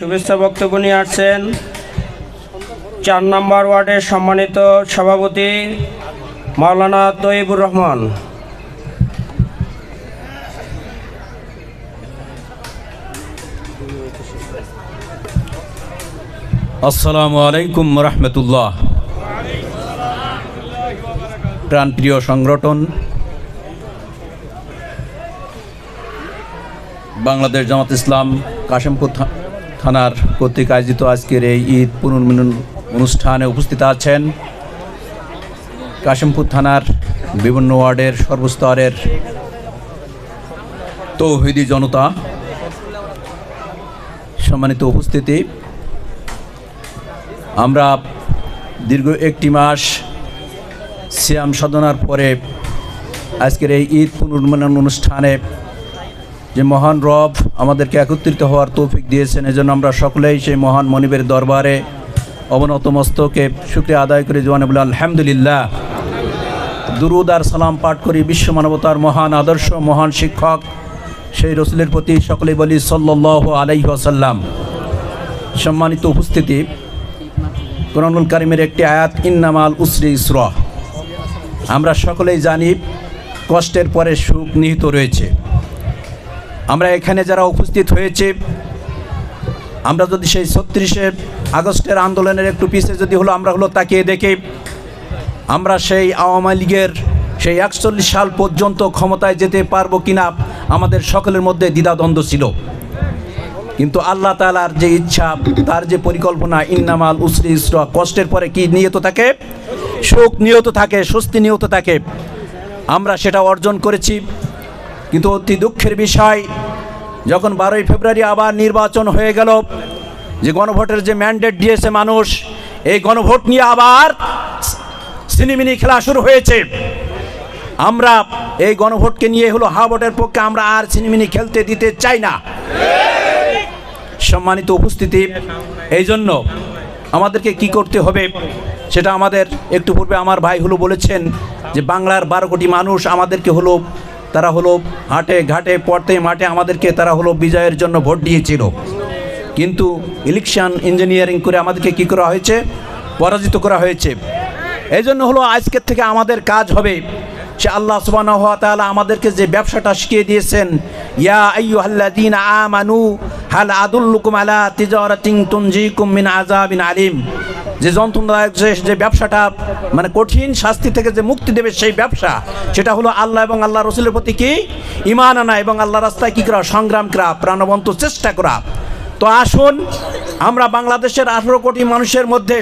শুভেচ্ছা বক্তব্য নিয়ে আসছেন ৪ নম্বর ওয়ার্ডের সম্মানিত সভাপতি মাওলানা তৈয়বুর রহমান। আসসালামু আলাইকুম রহমতুল্লাহ। প্রাণপ্রিয় সংগঠন বাংলাদেশ জামাত ইসলাম কাশিমপুর থানার কর্তৃক আয়োজিত আজকের এই ঈদ পুনর্মিলন অনুষ্ঠানে উপস্থিত আছেন কাশিমপুর থানার বিভিন্ন ওয়ার্ডের সর্বস্তরের তৌহিদি জনতা। সম্মানিত উপস্থিতি, আমরা দীর্ঘ একটি মাস সিয়াম সাধনার পরে আজকের এই ঈদ পুনর্মিলন অনুষ্ঠানে যে মহান রব আমাদেরকে একত্রিত হওয়ার তৌফিক দিয়েছেন, এজন্য আমরা সকলেই সেই মহান মনিবের দরবারে অবনত মস্তকে শুকরিয়া আদায় করি, জওয়ানে বলে আলহামদুলিল্লাহ। দুরুদ আর সালাম পাঠ করি বিশ্ব মানবতার মহান আদর্শ, মহান শিক্ষক সেই রসুলের প্রতি সকলেই বলি সাল্লাল্লাহু আলাইহি ওয়াসাল্লাম। সম্মানিত উপস্থিতি, কোরআনুল কারীমের একটি আয়াত ইন্নামাল উসরি ইসরা, আমরা সকলেই জানি কষ্টের পরে সুখ নিহিত রয়েছে। আমরা এখানে যারা উপস্থিত হয়েছে, আমরা যদি সেই ৩৬শে আগস্টের আন্দোলনের একটু পিছিয়ে যদি আমরা তাকিয়ে দেখি, আমরা সেই আওয়ামী লীগের সেই ৪১ সাল পর্যন্ত ক্ষমতায় যেতে পারবো কিনা আমাদের সকলের মধ্যে দ্বিধাদ্বন্দ্ব ছিল। কিন্তু আল্লাহ তাআলার যে ইচ্ছা, তার যে পরিকল্পনা, ইন্নামাল উসরি ইসরা, কষ্টের পরে কি নিয়ত থাকে? সুখ নিয়ত থাকে, স্বস্তি নিয়ত থাকে। আমরা সেটা অর্জন করেছি। কিন্তু অতি দুঃখের বিষয়, যখন 12ই ফেব্রুয়ারি আবার নির্বাচন হয়ে গেল, যে গণভোটের যে ম্যান্ডেট দিয়েছে মানুষ, এই গণভোট নিয়ে আবার সিনেমিনি খেলা শুরু হয়েছে। আমরা এই গণভোটকে নিয়ে হা ভোটের পক্ষে আমরা আর সিনেমিনি খেলতে দিতে চাই না। সম্মানিত উপস্থিতি, এই জন্য আমাদেরকে কি করতে হবে সেটা আমাদের একটু পূর্বে আমার ভাই বলেছেন যে বাংলার 12 কোটি মানুষ আমাদেরকে তারা হাটে ঘাটে পড়তে মাঠে আমাদেরকে তারা বিজয়ের জন্য ভোট দিয়েছিল। কিন্তু ইলেকশন ইঞ্জিনিয়ারিং করে আমাদেরকে কি করা হয়েছে? পরাজিত করা হয়েছে। এই জন্য আজকের থেকে আমাদের কাজ হবে, সে আল্লাহ সুবহানাহু ওয়া তাআলা আমাদেরকে যে ব্যবসাটা শিখিয়ে দিয়েছেন, ইয়া আইয়ুহাল্লাযীনা আমানু হাল আদুল্লুকুম আলা তিজারাতিন তুনজিকুম মিন আযাবিন আলিম, যে যন্ত্রণাদায়ক যে ব্যবসাটা মানে কঠিন শাস্তি থেকে যে মুক্তি দেবে, সেই ব্যবসা সেটা আল্লাহ এবং আল্লাহ রসুলের প্রতি কি ঈমান আনা এবং আল্লাহ রাস্তায় কি করা, সংগ্রাম করা, প্রাণবন্ত চেষ্টা করা। তো আসুন আমরা বাংলাদেশের 18 কোটি মানুষের মধ্যে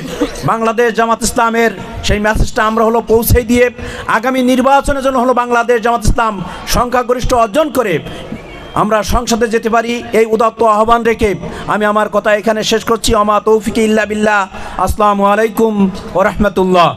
বাংলাদেশ জামাত ইসলামের সেই মেসেজটা আমরা পৌঁছে দিয়ে আগামী নির্বাচনের জন্য বাংলাদেশ জামাত ইসলাম সংখ্যাগরিষ্ঠ অর্জন করে আমরা সংসদে যেতে পারি, এই উদাত্ত আহ্বান রেখে আমি আমার কথা এখানে শেষ করছি। আমা তৌফিক ইল্লা বিল্লাহ। আসসালামু আলাইকুম ওয়া রাহমাতুল্লাহ।